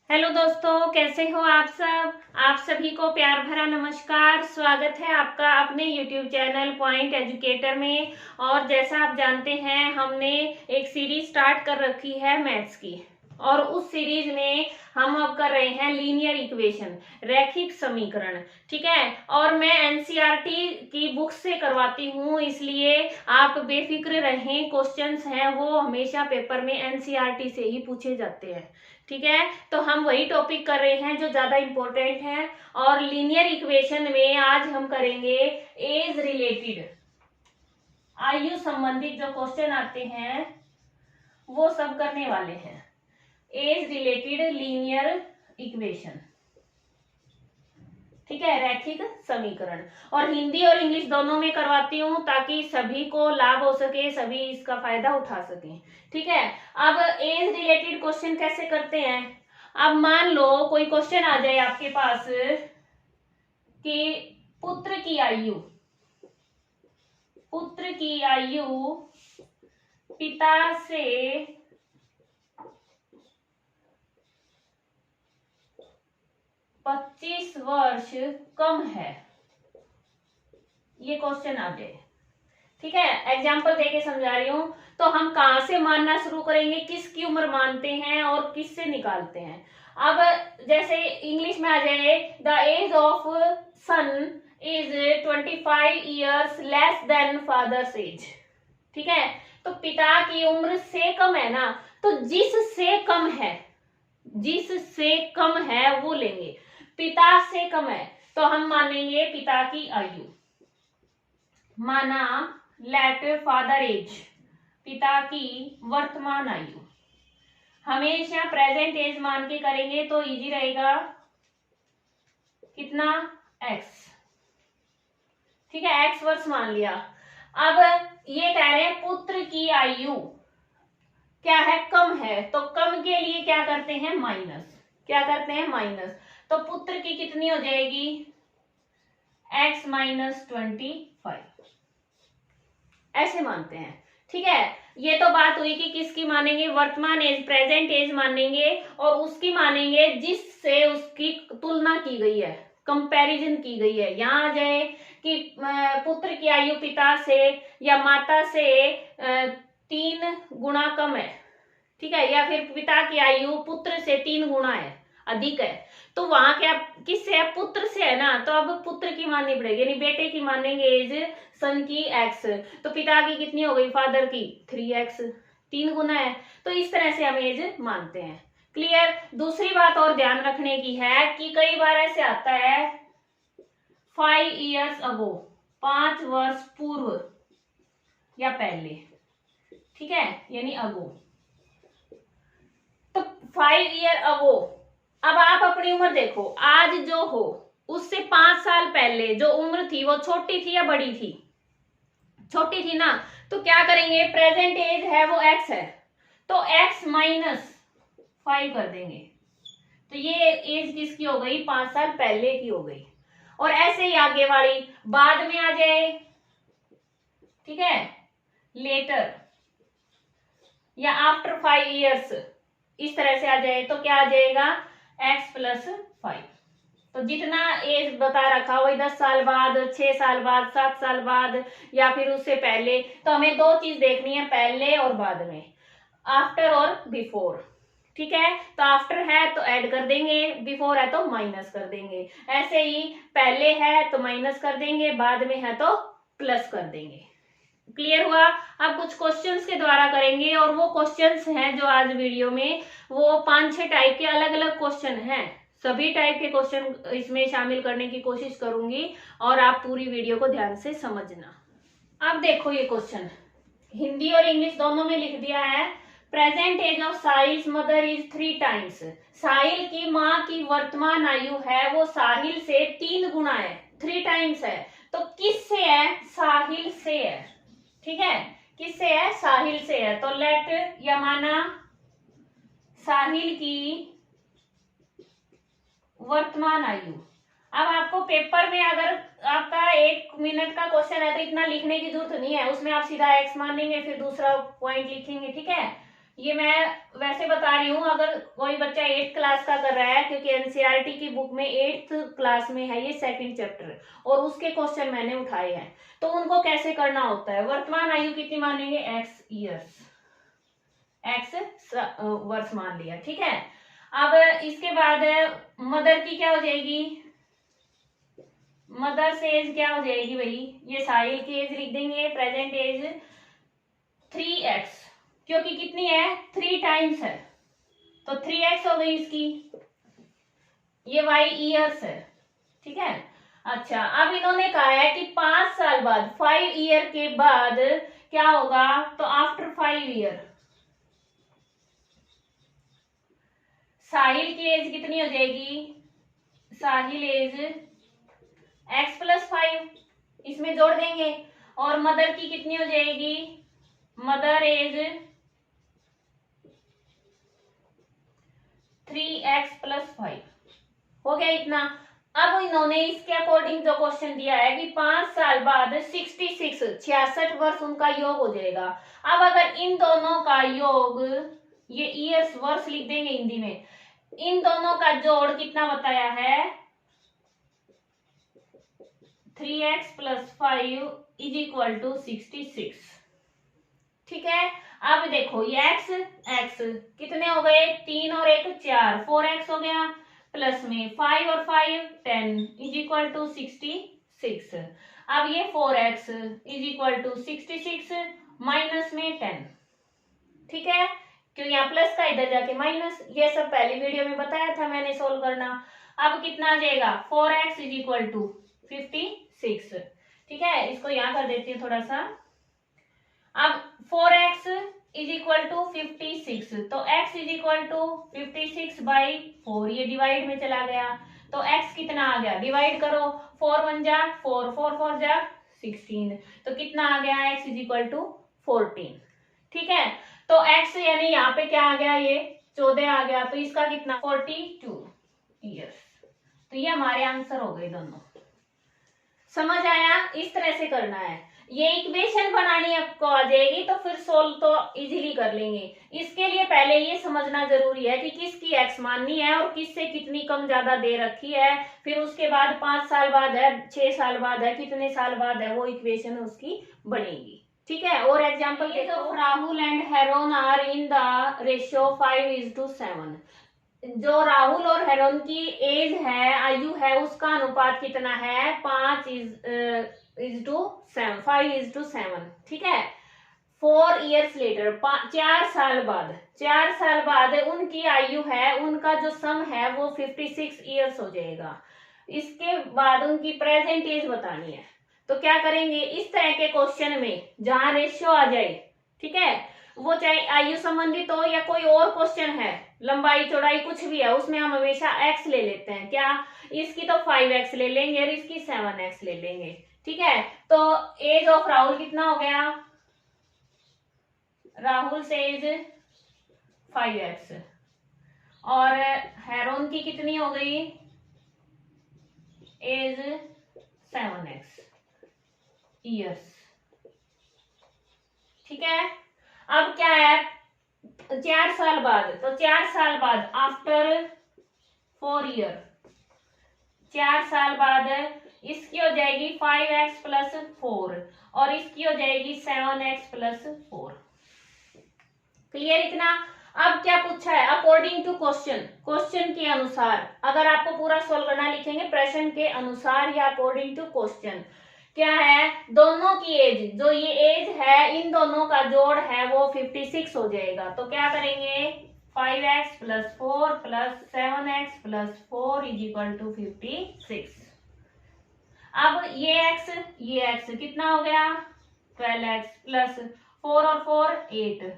Hello दोस्तों, कैसे हो आप सब। आप सभी को प्यार भरा नमस्कार। स्वागत है आपका अपने YouTube चैनल पॉइंट एजुकेटर में। और जैसा आप जानते हैं, हमने एक सीरीज स्टार्ट कर रखी है मैथ्स की, और उस सीरीज में हम अब कर रहे हैं लीनियर इक्वेशन, रैखिक समीकरण। ठीक है, और मैं एनसीईआरटी की बुक से करवाती हूँ, इसलिए आप बेफिक्र रहें। क्वेश्चंस हैं वो हमेशा पेपर में एनसीईआरटी से ही पूछे जाते हैं। ठीक है, तो हम वही टॉपिक कर रहे हैं जो ज्यादा इंपॉर्टेंट है। और लीनियर इक्वेशन में आज हम करेंगे एज रिलेटेड, आयु संबंधित जो क्वेश्चन आते हैं वो सब करने वाले हैं। एज रिलेटेड लीनियर इक्वेशन, ठीक है, रैखिक समीकरण। और हिंदी और इंग्लिश दोनों में करवाती हूँ ताकि सभी को लाभ हो सके, सभी इसका फायदा उठा सके। ठीक है, अब एज रिलेटेड क्वेश्चन कैसे करते हैं। अब मान लो कोई क्वेश्चन आ जाए आपके पास कि पुत्र की आयु पिता से 25 वर्ष कम है, ये क्वेश्चन आ जाए। ठीक है, एग्जाम्पल देके समझा रही हूं। तो हम कहां से मानना शुरू करेंगे, किसकी उम्र मानते हैं और किससे निकालते हैं। अब जैसे इंग्लिश में आ जाए, the age of son is 25 years less than father's age. ठीक है, तो पिता की उम्र से कम है ना, तो जिससे कम है वो लेंगे। पिता से कम है तो हम मानेंगे पिता की आयु, माना लेट फादर एज, पिता की वर्तमान आयु। हमेशा प्रेजेंट एज मान के करेंगे तो इजी रहेगा। कितना, एक्स। ठीक है, एक्स वर्ष मान लिया। अब ये कह रहे हैं पुत्र की आयु क्या है, कम है, तो कम के लिए क्या करते हैं, माइनस। तो पुत्र की कितनी हो जाएगी, x माइनस 25, ऐसे मानते हैं। ठीक है, ये तो बात हुई कि किसकी मानेंगे, वर्तमान एज, प्रेजेंट एज मानेंगे, और उसकी मानेंगे जिससे उसकी तुलना की गई है, कंपैरिजन की गई है। यहां आ जाए कि पुत्र की आयु पिता से या माता से 3 गुना कम है। ठीक है, या फिर पिता की आयु पुत्र से 3 गुना है, अधिक है, तो वहां क्या किससे है, पुत्र से है ना, तो अब पुत्र की माननी पड़ेगी, यानी बेटे की मानेंगे एज, सन की एक्स। तो पिता की कितनी हो गई, फादर की 3x, 3 गुना है, तो इस तरह से हम एज मानते हैं। क्लियर। दूसरी बात और ध्यान रखने की है कि कई बार ऐसे आता है 5 ईयर्स अगो, 5 वर्ष पूर्व या पहले। ठीक है, यानी अगो, तो 5 ईयर अगो। अब आप अपनी उम्र देखो, आज जो हो उससे 5 साल पहले जो उम्र थी वो छोटी थी या बड़ी थी, छोटी थी ना, तो क्या करेंगे, प्रेजेंट एज है वो x है, तो x माइनस 5 कर देंगे, तो ये एज किसकी हो गई, 5 साल पहले की हो गई। और ऐसे ही आगे वाली बाद में आ जाए, ठीक है, लेटर या आफ्टर 5 ईयर्स, इस तरह से आ जाए तो क्या आ जाएगा, x प्लस 5। तो जितना एज बता रखा वही 10 साल बाद, 6 साल बाद, 7 साल बाद, या फिर उससे पहले। तो हमें 2 चीज देखनी है, पहले और बाद में, आफ्टर और बिफोर। ठीक है, तो आफ्टर है तो ऐड कर देंगे, बिफोर है तो माइनस कर देंगे। ऐसे ही पहले है तो माइनस कर देंगे, बाद में है तो प्लस कर देंगे। क्लियर हुआ। अब कुछ क्वेश्चंस के द्वारा करेंगे, और वो क्वेश्चंस हैं जो आज वीडियो में, वो 5-6 टाइप के अलग अलग क्वेश्चन हैं। सभी टाइप के क्वेश्चन इसमें शामिल करने की कोशिश करूंगी, और आप पूरी वीडियो को ध्यान से समझना। अब देखो ये क्वेश्चन, हिंदी और इंग्लिश दोनों में लिख दिया है। Present age of Sahil's mother is 3 times. Sahil की माँ की वर्तमान आयु है वो साहिल से 3 गुना है, 3 टाइम्स है। तो किससे है, साहिल से है। ठीक है, किससे है, साहिल से है। तो लेट या माना साहिल की वर्तमान आयु। अब आपको पेपर में अगर आपका 1 मिनट का क्वेश्चन है तो इतना लिखने की जरूरत नहीं है, उसमें आप सीधा x मान लेंगे, फिर दूसरा पॉइंट लिखेंगे। ठीक है, ये मैं वैसे बता रही हूँ, अगर कोई बच्चा 8th क्लास का कर रहा है, क्योंकि एनसीईआरटी की बुक में 8th क्लास में है ये सेकंड चैप्टर, और उसके क्वेश्चन मैंने उठाए हैं, तो उनको कैसे करना होता है। वर्तमान आयु कितनी मानेंगे, x ईयर्स, x वर्ष मान लिया, ठीक है। अब इसके बाद मदर की क्या हो जाएगी, मदर्स एज क्या हो जाएगी भाई, ये साहिल की एज लिख देंगे, प्रेजेंट एज 3x, क्योंकि कितनी है 3 टाइम्स है, तो 3x हो गई इसकी, ये y ईयर्स है, ठीक है। अच्छा, अब इन्होंने कहा है कि 5 साल बाद, 5 ईयर के बाद क्या होगा, तो आफ्टर 5 ईयर साहिल की एज कितनी हो जाएगी, साहिल एज x+5, इसमें जोड़ देंगे, और मदर की कितनी हो जाएगी, मदर एज 3x+5, हो गया इतना। अब इन्होंने इसके अकॉर्डिंग जो क्वेश्चन दिया है कि 5 साल बाद 66 वर्ष उनका योग हो जाएगा। अब अगर इन दोनों का योग, ये ईयर्स वर्ष लिख देंगे हिंदी में, इन दोनों का जोड़ कितना बताया है, 3x+5 = 66, ठीक है। अब देखो ये x कितने हो गए, 3 और 1 4, 4x हो गया, प्लस में 5 और 5 10 = 66। अब ये 4x = 66 माइनस में 10, ठीक है, क्यों यहाँ प्लस का इधर जाके माइनस, ये सब पहली वीडियो में बताया था मैंने सोल्व करना। अब कितना आ जाएगा, 4x = 56, ठीक है, इसको यहाँ कर देती हूँ थोड़ा सा। अब 4x = 56, तो x = 56/4, ये डिवाइड में चला गया, तो x कितना आ गया, डिवाइड करो, 4 1 जा 4, 4 4 जा 16, तो कितना आ गया, x = 14, ठीक है। तो x यानी यहाँ पे क्या आ गया, ये 14 आ गया, तो इसका कितना 42 ईयर्स, तो ये हमारे आंसर हो गए दोनों। समझ आया, इस तरह से करना है, ये इक्वेशन बनानी आपको आ जाएगी, तो फिर सोल्व तो इजीली कर लेंगे। इसके लिए पहले ये समझना जरूरी है कि किसकी एक्स माननी है और किससे कितनी कम ज्यादा दे रखी है, फिर उसके बाद 5 साल बाद है, 6 साल बाद है, कितने साल बाद है, वो इक्वेशन उसकी बनेगी, ठीक है। और एग्जाम्पल देखो, Rahul and Heron are in the ratio 5:7, जो राहुल और हेरोन की एज है, आयु है, उसका अनुपात कितना है, 5:7, ठीक है। 4 ईयर्स लेटर, 4 साल बाद उनकी आयु है, उनका जो सम है वो 56 ईयर्स हो जाएगा। इसके बाद उनकी प्रेजेंट एज बतानी है, तो क्या करेंगे, इस तरह के क्वेश्चन में जहां रेशियो आ जाए, ठीक है, वो चाहे आयु संबंधित हो या कोई और क्वेश्चन है, लंबाई चौड़ाई कुछ भी है, उसमें हम हमेशा x ले लेते हैं, क्या, इसकी तो 5x ले लेंगे और इसकी 7x ले लेंगे, ठीक है। तो एज ऑफ राहुल कितना हो गया, राहुल से एज 5x, और हेरोन की कितनी हो गई, एज 7x ईयर्स, ठीक है। अब क्या है, 4 साल बाद, तो 4 साल बाद आफ्टर 4 ईयर, 4 साल बाद इसकी हो जाएगी 5x+4 और इसकी हो जाएगी 7x+4, क्लियर इतना। अब क्या पूछा है, अकॉर्डिंग टू क्वेश्चन, क्वेश्चन के अनुसार, अगर आपको पूरा सोल्व करना लिखेंगे प्रश्न के अनुसार या अकॉर्डिंग टू क्वेश्चन, क्या है, दोनों की एज, जो ये एज है, इन दोनों का जोड़ है वो 56 हो जाएगा, तो क्या करेंगे, 5x+4 + 7x+4 = 56। अब ये x कितना हो गया, 12x प्लस 4 और 4 8,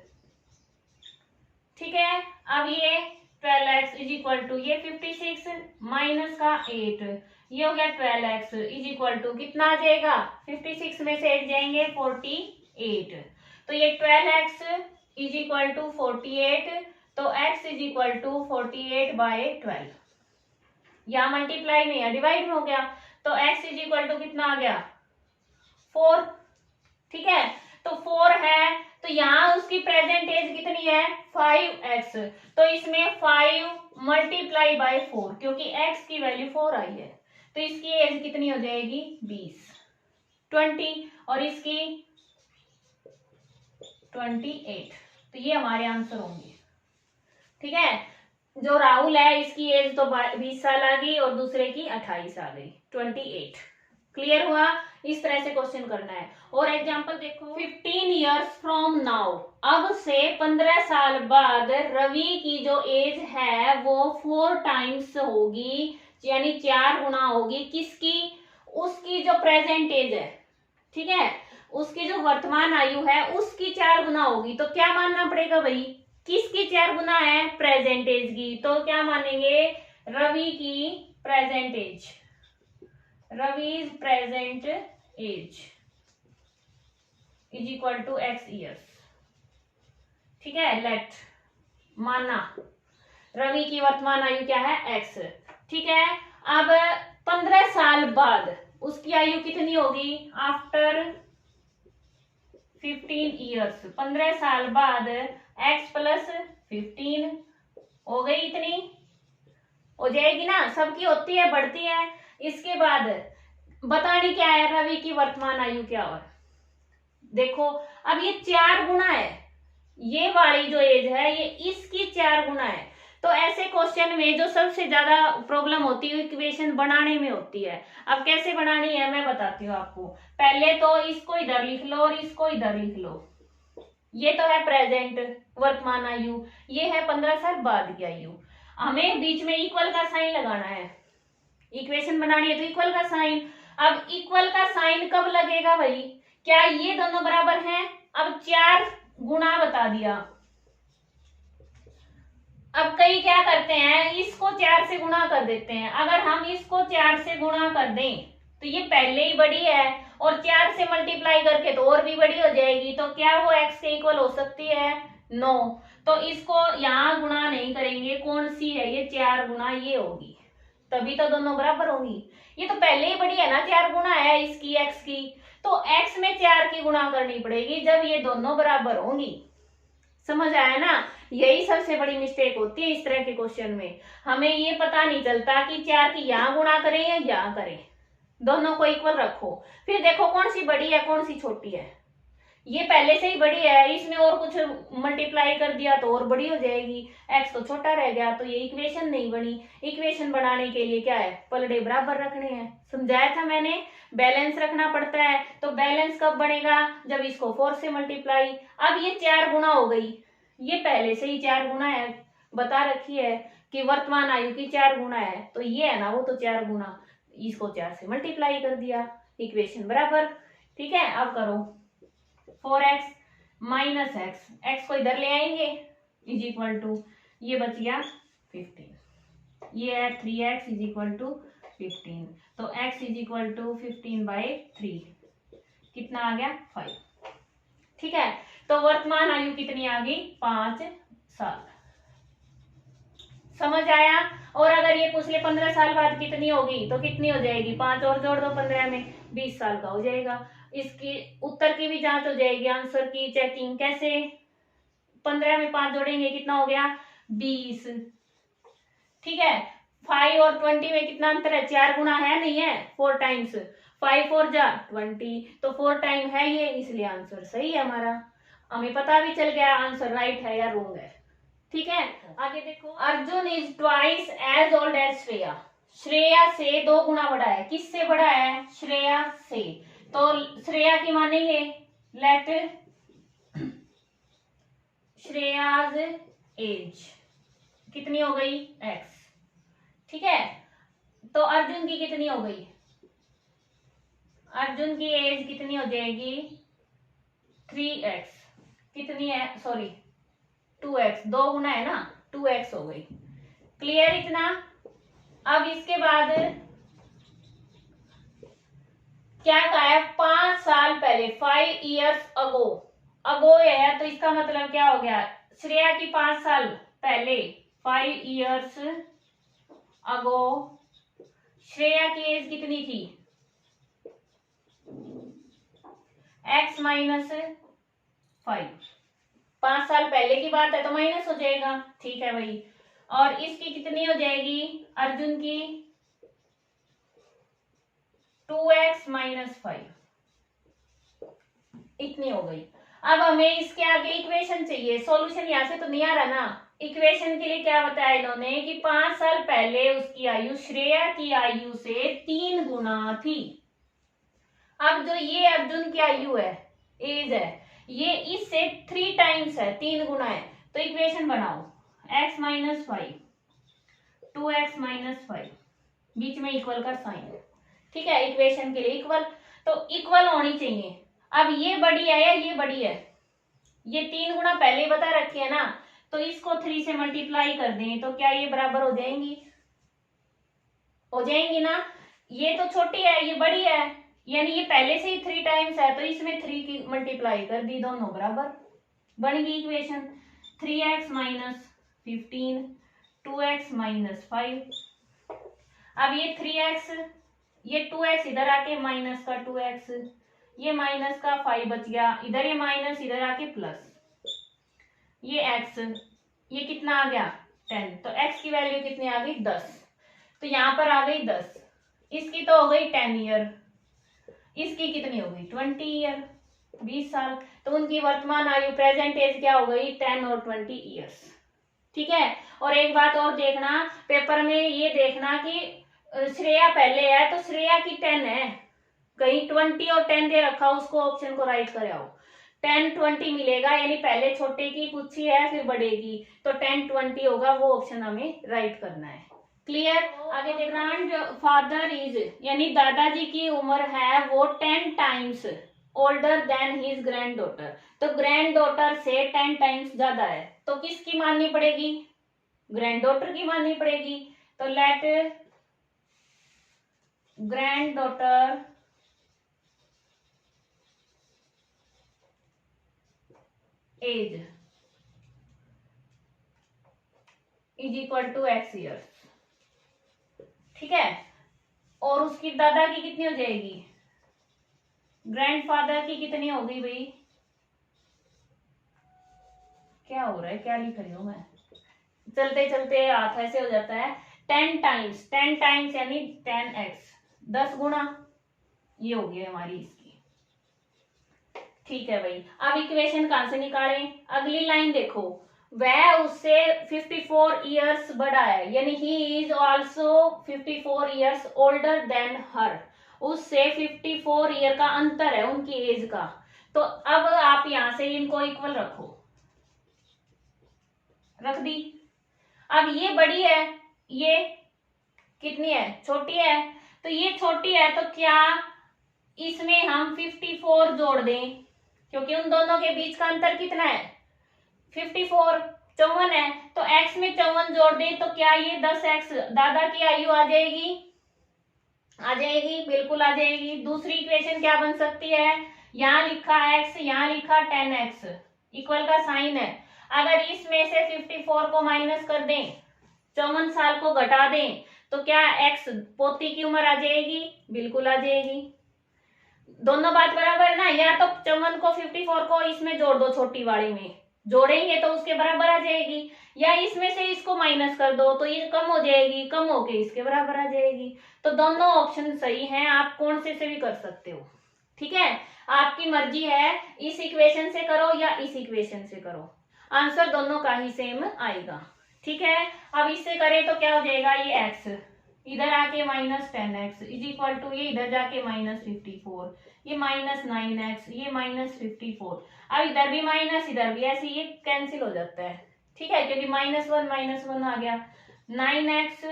ठीक है। अब ये 12x = ये 56 माइनस का 8, ये हो गया 12x = कितना आ जाएगा, 56 में से 8 जाएंगे 48, तो ये 12x = 48, तो x = 48/12, या मल्टीप्लाई में या डिवाइड में हो गया, तो x = कितना आ गया 4, ठीक है। तो 4 है, तो यहाँ उसकी प्रेजेंट एज कितनी है 5x, तो इसमें 5 मल्टीप्लाई बाय 4, क्योंकि x की वैल्यू 4 आई है, तो इसकी एज कितनी हो जाएगी 20, 20, और इसकी 28। तो ये हमारे आंसर होंगे। ठीक है, जो राहुल है इसकी एज तो 20 साल आ गई और दूसरे की 28 आ गई, 28। क्लियर हुआ? इस तरह से क्वेश्चन करना है। और एग्जांपल देखो, 15 इयर्स फ्रॉम नाउ, अब से 15 साल बाद रवि की जो एज है वो 4 टाइम्स होगी, यानी 4 गुना होगी किसकी, उसकी जो प्रेजेंट एज है। ठीक है, उसकी जो वर्तमान आयु है उसकी 4 गुना होगी। तो क्या मानना पड़ेगा भाई, किसकी 4 गुना है, प्रेजेंट एज की। तो क्या मानेंगे, रवि की present age, Ravi's present age is equal to x years। ठीक है, लेट माना रवि की वर्तमान आयु क्या है x। ठीक है, अब 15 साल बाद उसकी आयु कितनी होगी, आफ्टर 15 ईयर्स, 15 साल बाद x प्लस 15 हो गई, इतनी हो जाएगी ना, सबकी होती है, बढ़ती है। इसके बाद बतानी क्या है, रवि की वर्तमान आयु क्या हो। देखो अब ये 4 गुना है, ये वाली जो एज है ये इसकी 4 गुना है। तो ऐसे क्वेश्चन में जो सबसे ज्यादा प्रॉब्लम होती है इक्वेशन बनाने में होती है। अब कैसे बनानी है मैं बताती हूँ आपको। पहले तो इसको इधर लिख लो और इसको इधर लिख लो। ये तो है प्रेजेंट वर्तमान आयु, ये है 15 साल बाद की आयु। हमें बीच में इक्वल का साइन लगाना है, इक्वेशन बनानी है तो इक्वल का साइन। अब इक्वल का साइन कब लगेगा भाई, क्या ये दोनों बराबर हैं। अब 4 गुना बता दिया। अब कई क्या करते हैं, इसको 4 से गुणा कर देते हैं। अगर हम इसको 4 से गुणा कर दें तो ये पहले ही बड़ी है और 4 से मल्टीप्लाई करके तो और भी बड़ी हो जाएगी। तो क्या वो x के इक्वल हो सकती है, नो। तो इसको यहाँ गुणा नहीं करेंगे, कौन सी है ये, 4 गुना ये होगी, तभी तो दोनों बराबर होंगी। ये तो पहले ही बड़ी है ना, 4 गुना है इसकी x की, तो x में 4 की गुणा करनी पड़ेगी जब ये दोनों बराबर होंगी। समझ आया ना, यही सबसे बड़ी मिस्टेक होती है इस तरह के क्वेश्चन में। हमें ये पता नहीं चलता कि 4 की यहाँ गुणा करें या यहाँ करें, दोनों को इक्वल रखो, फिर देखो कौन सी बड़ी है कौन सी छोटी है। ये पहले से ही बड़ी है, इसमें और कुछ मल्टीप्लाई कर दिया तो और बड़ी हो जाएगी, x तो छोटा रह गया, तो ये इक्वेशन नहीं बनी। इक्वेशन बनाने के लिए क्या है, पलड़े बराबर रखने हैं, समझाया था मैंने, बैलेंस रखना पड़ता है। तो बैलेंस कब बनेगा, जब इसको 4 से मल्टीप्लाई। अब ये 4 गुना हो गई, ये पहले से ही 4 गुना है, बता रखी है कि वर्तमान आयु की 4 गुना है, तो ये है ना वो तो 4 गुना, इसको 4 से मल्टीप्लाई कर दिया, इक्वेशन बराबर। ठीक है, अब करो 4x माइनस x को इधर ले आएंगे इज इक्वल टू, ये बच गया 15, ये है 3x इज इक्वल टू 15, तो x इज इक्वल टू 15/3, कितना आ गया 5। ठीक है, तो वर्तमान आयु कितनी आ गई, 5 साल। समझ आया। और अगर ये पूछ ले 15 साल बाद कितनी होगी, तो कितनी हो जाएगी, 5 और जोड़ दो 15 में, 20 साल का हो जाएगा। इसकी उत्तर की भी जांच हो जाएगी, आंसर की चेकिंग कैसे, 15 में 5 जोड़ेंगे कितना हो गया 20। ठीक है, 5 और 20 में कितना अंतर है, 4 गुना है नहीं है, 4 टाइम्स, 5 4 जा 20, तो 4 टाइम है ये, इसलिए आंसर सही है हमारा। हमें पता भी चल गया आंसर राइट है या रॉन्ग है। ठीक है, आगे देखो, Arjun is twice as old as Shreya, Shreya से 2 गुना बड़ा है, किससे बड़ा है, श्रेया से। तो श्रेया की मानेंगे, लेट श्रेयाज एज कितनी हो गई x। ठीक है, तो अर्जुन की कितनी हो गई, अर्जुन की एज कितनी हो जाएगी 3x, कितनी है, सॉरी 2x, 2 गुना है ना, 2x हो गई। क्लियर इतना। अब इसके बाद क्या कहा है, 5 साल पहले, 5 years ago, अगो है तो इसका मतलब क्या हो गया, श्रेया की 5 साल पहले, 5 years ago श्रेया की एज कितनी थी, x माइनस 5, 5 साल पहले की बात है तो माइनस हो जाएगा, ठीक है भाई। और इसकी कितनी हो जाएगी अर्जुन की 2x - 5, इतनी हो गई। अब हमें इसके आगे इक्वेशन चाहिए, सॉल्यूशन यहां से तो नहीं आ रहा ना। इक्वेशन के लिए क्या बताया इन्होंने कि 5 साल पहले उसकी आयु श्रेया की आयु से 3 गुना थी। अब जो ये अर्जुन की आयु है, एज है, ये इससे 3 टाइम्स है, 3 गुना है। तो इक्वेशन बनाओ x - 5, 2x - 5, बीच में इक्वल का साइन, ठीक है। इक्वेशन के लिए इक्वल, तो इक्वल होनी चाहिए। अब ये बड़ी है या ये बड़ी है, ये 3 गुना पहले बता रखी है ना, तो इसको 3 से मल्टीप्लाई कर दें तो क्या ये बराबर हो जाएंगी, हो जाएंगी ना। ये तो छोटी है, ये बड़ी है, यानी ये पहले से ही 3 टाइम्स है, तो इसमें 3 की मल्टीप्लाई कर दी, दोनों बराबर बन गई इक्वेशन। 3x - 15, 2x - 5। अब ये 3x, ये 2x इधर आके माइनस का 2x, ये माइनस का 5 बच गया, इधर ये माइनस, इधर आके प्लस, ये x, ये कितना आ गया 10, तो x की वैल्यू कितनी आ गई 10, तो यहाँ पर आ गई 10। इसकी तो हो गई 10 ईयर, इसकी कितनी हो गई 20 ईयर, 20 साल। तो उनकी वर्तमान आयु प्रेजेंट एज क्या हो गई 10 और 20 ईयर्स, ठीक है। और एक बात और देखना पेपर में, ये देखना कि श्रेया पहले है तो श्रेया की 10 है, कहीं 20 और 10 दे रखा, उसको ऑप्शन को राइट करे आओ, 10 20 मिलेगा, यानी पहले छोटे की पूछी है फिर बड़े की, तो 10 20 होगा, वो ऑप्शन हमें राइट करना है। क्लियर। आगे देखना, फादर इज, यानी दादाजी की उम्र है वो 10 times older than his grand daughter, तो ग्रैंड डॉटर से 10 टाइम्स ज्यादा है, तो किसकी माननी पड़ेगी, ग्रैंड डॉटर की माननी पड़ेगी। तो let granddaughter age is equal to x years, ठीक है। और उसकी दादा की कितनी हो जाएगी, ग्रैंडफादर की कितनी होगी भाई, क्या हो रहा है, क्या लिख रही हूं मैं, चलते चलते हाथ ऐसे हो जाता है। 10 टाइम्स, 10 टाइम्स यानी 10x, 10 गुना, ये हो गई हमारी इसकी, ठीक है भाई। अब इक्वेशन कहां से निकालें, अगली लाइन देखो, वह उससे 54 ईयर्स बड़ा है, यानी he is also 54 years older than her, उससे 54 ईयर का अंतर है उनकी एज का। तो अब आप यहां से इनको इक्वल रखो, रख दी। अब ये बड़ी है, ये कितनी है, छोटी है, तो ये छोटी है, तो क्या इसमें हम 54 जोड़ दें, क्योंकि उन दोनों के बीच का अंतर कितना है 54, 54 है, तो x में 54 जोड़ दें, तो क्या ये 10x दादा की आयु आ जाएगी, आ जाएगी, बिल्कुल आ जाएगी। दूसरी इक्वेशन क्या बन सकती है, यहाँ लिखा x, यहाँ लिखा 10x, इक्वल का साइन है, अगर इसमें से 54 को माइनस कर दें, 54 साल को घटा दें, तो क्या x पोती की उम्र आ जाएगी, बिल्कुल आ जाएगी। दोनों बात बराबर है ना, या तो 54 को 54 को इसमें जोड़ दो, छोटी वाली में जोड़ेंगे तो उसके बराबर आ जाएगी, या इसमें से इसको माइनस कर दो तो ये कम हो जाएगी, कम होके इसके बराबर आ जाएगी। तो दोनों ऑप्शन सही हैं, आप कौन से भी कर सकते हो, ठीक है, आपकी मर्जी है, इस इक्वेशन से करो या इस इक्वेशन से करो, आंसर दोनों का ही सेम आएगा, ठीक है। अब इससे करें तो क्या हो जाएगा, ये x इधर आके -10x इज इक्वल टू, ये इधर जाके -54, ये -9x, ये -54, अब इधर भी माइनस, इधर भी ऐसे, ये कैंसिल हो जाता है, ठीक है, क्योंकि -1 आ गया, 9x,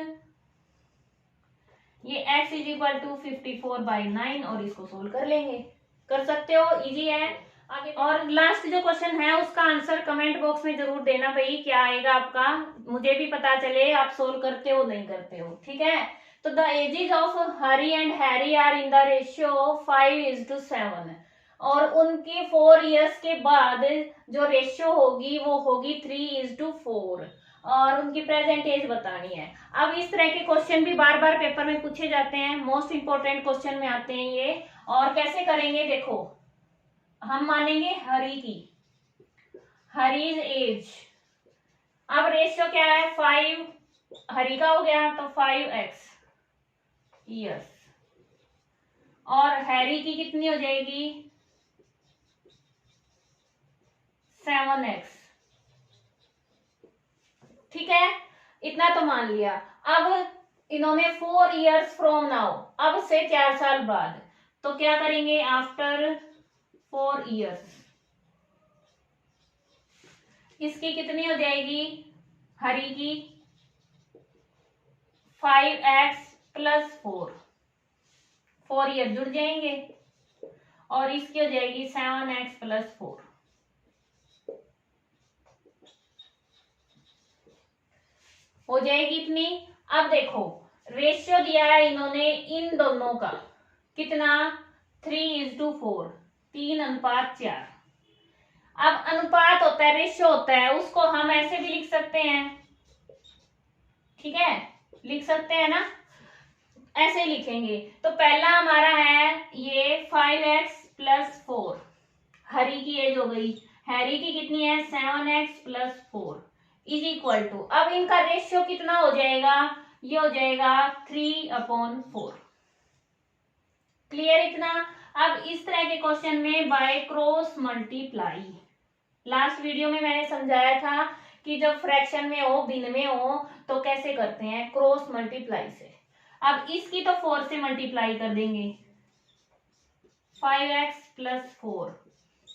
ये x इज इक्वल टू 54/9, और इसको सोल्व कर लेंगे, कर सकते हो, इजी है। आगे और लास्ट जो क्वेश्चन है उसका आंसर कमेंट बॉक्स में जरूर देना भाई, क्या आएगा आपका, मुझे भी पता चले आप सोल्व करते हो नहीं करते हो, ठीक है। तो the ages of Hari and Harry are in the ratio 5:7, और उनके 4 इयर्स के बाद जो रेशियो होगी वो होगी 3:4, और उनकी प्रेजेंट एज बतानी है। अब इस तरह के क्वेश्चन भी बार बार पेपर में पूछे जाते हैं, मोस्ट इंपोर्टेंट क्वेश्चन में आते हैं ये। और कैसे करेंगे देखो, हम मानेंगे हरी की, हरीज एज। अब रेशियो क्या है, 5 हरी का हो गया तो 5x ईयर्स, और हैरी की कितनी हो जाएगी 7x। ठीक है, इतना तो मान लिया। अब इन्होंने 4 years फ्रॉम नाउ, अब से 4 साल बाद, तो क्या करेंगे आफ्टर 4 years, इसकी कितनी हो जाएगी हरी की 5x प्लस 4 ईयर जुड़ जाएंगे, और इसकी हो जाएगी 7x प्लस 4, हो जाएगी इतनी। अब देखो रेशियो दिया है इन्होंने इन दोनों का कितना 3:4, 3:4। अब अनुपात होता है, रेशियो होता है, उसको हम ऐसे भी लिख सकते हैं, ठीक है, लिख सकते हैं ना, ऐसे लिखेंगे। तो पहला हमारा है ये 5x प्लस 4, हरी की एज हो गई, हैरी की कितनी है 7x plus 4 is equal to, अब इनका रेशियो कितना हो जाएगा, ये हो जाएगा 3/4। क्लियर इतना। अब इस तरह के क्वेश्चन में by cross multiply, last video में मैंने समझाया था कि जब फ्रैक्शन में हो, भिन्न में हो, तो कैसे करते हैं, क्रॉस मल्टीप्लाई से। अब इसकी तो 4 से मल्टीप्लाई कर देंगे 5x प्लस 4,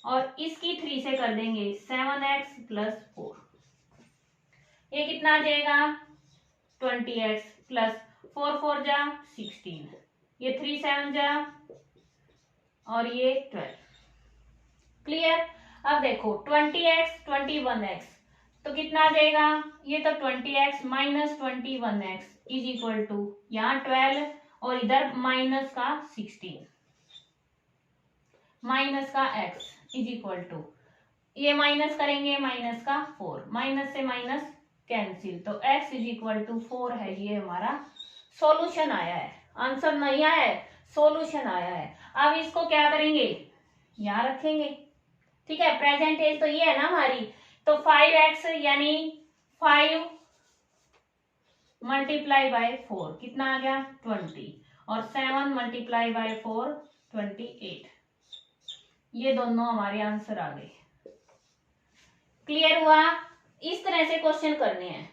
और इसकी 3 से कर देंगे 7x प्लस 4, ये कितना आ जाएगा 20x प्लस 4 4 जा 16, ये 3 7 जा, और ये 12। क्लियर। अब देखो 20x 21x, तो कितना आ जाएगा, ये तो 20x minus 21x is equal to यहाँ 12, और इधर माइनस का 16 माइनस का x इज इक्वल टू, ये माइनस करेंगे माइनस का 4, माइनस से माइनस कैंसिल, तो x इज इक्वल टू 4 है। ये हमारा सॉल्यूशन आया है, आंसर नहीं आया है, सॉल्यूशन आया है। अब इसको क्या करेंगे, यहाँ रखेंगे, ठीक है, प्रेजेंट एज तो ये है ना हमारी, तो 5x यानी 5 मल्टीप्लाई बाय 4 कितना आ गया 20, और 7 मल्टीप्लाई बाय 4 28, ये दोनों हमारे आंसर आ गए। क्लियर हुआ। इस तरह से क्वेश्चन करने हैं।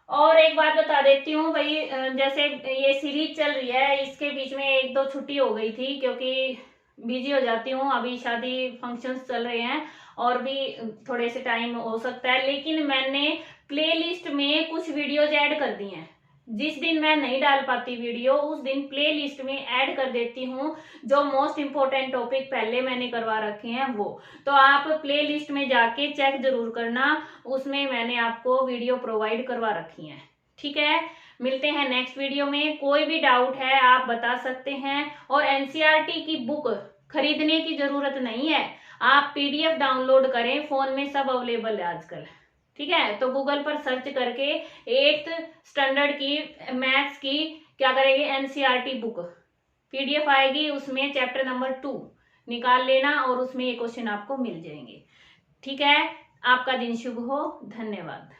और एक बात बता देती हूँ भाई, जैसे ये सीरीज चल रही है, इसके बीच में 1-2 छुट्टी हो गई थी क्योंकि बिजी हो जाती हूँ, अभी शादी फंक्शंस चल रहे हैं और भी थोड़े से टाइम हो सकता है, लेकिन मैंने प्लेलिस्ट में कुछ वीडियोज ऐड कर दी हैं। जिस दिन मैं नहीं डाल पाती वीडियो, उस दिन प्लेलिस्ट में ऐड कर देती हूँ, जो मोस्ट इम्पोर्टेंट टॉपिक पहले मैंने करवा रखे हैं वो, तो आप प्लेलिस्ट में जाके चेक जरूर करना, उसमें मैंने आपको वीडियो प्रोवाइड करवा रखी हैं। ठीक है, मिलते हैं नेक्स्ट वीडियो में। कोई भी डाउट है आप बता सकते हैं, और एनसीईआरटी की बुक खरीदने की जरूरत नहीं है, आप पीडीएफ डाउनलोड करें, फोन में सब अवेलेबल है आजकल। ठीक है, तो गूगल पर सर्च करके 8th स्टैंडर्ड की मैथ्स की क्या करेंगे, एनसीईआरटी बुक पीडीएफ आएगी, उसमें चैप्टर नंबर 2 निकाल लेना और उसमें ये क्वेश्चन आपको मिल जाएंगे। ठीक है, आपका दिन शुभ हो, धन्यवाद।